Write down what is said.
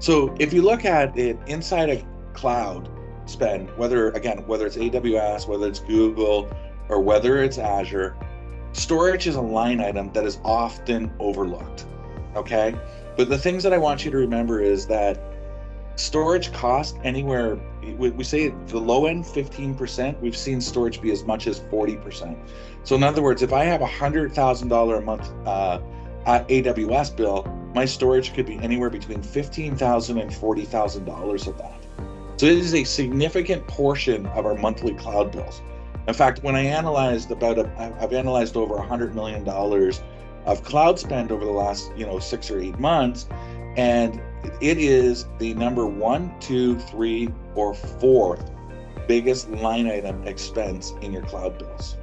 So if you look at it inside a cloud spend, whether it's AWS, whether it's Google, or whether it's Azure, storage is a line item that is often overlooked, okay? But the things that I want you to remember is that storage cost anywhere, we say the low end 15%, we've seen storage be as much as 40%. So in other words, if I have $100,000 a month AWS bill, my storage could be anywhere between $15,000 and $40,000 of that. So it is a significant portion of our monthly cloud bills. In fact, when I analyzed I've analyzed over $100 million of cloud spend over the last 6 or 8 months, and it is the number 1, 2, 3, or 4th biggest line item expense in your cloud bills.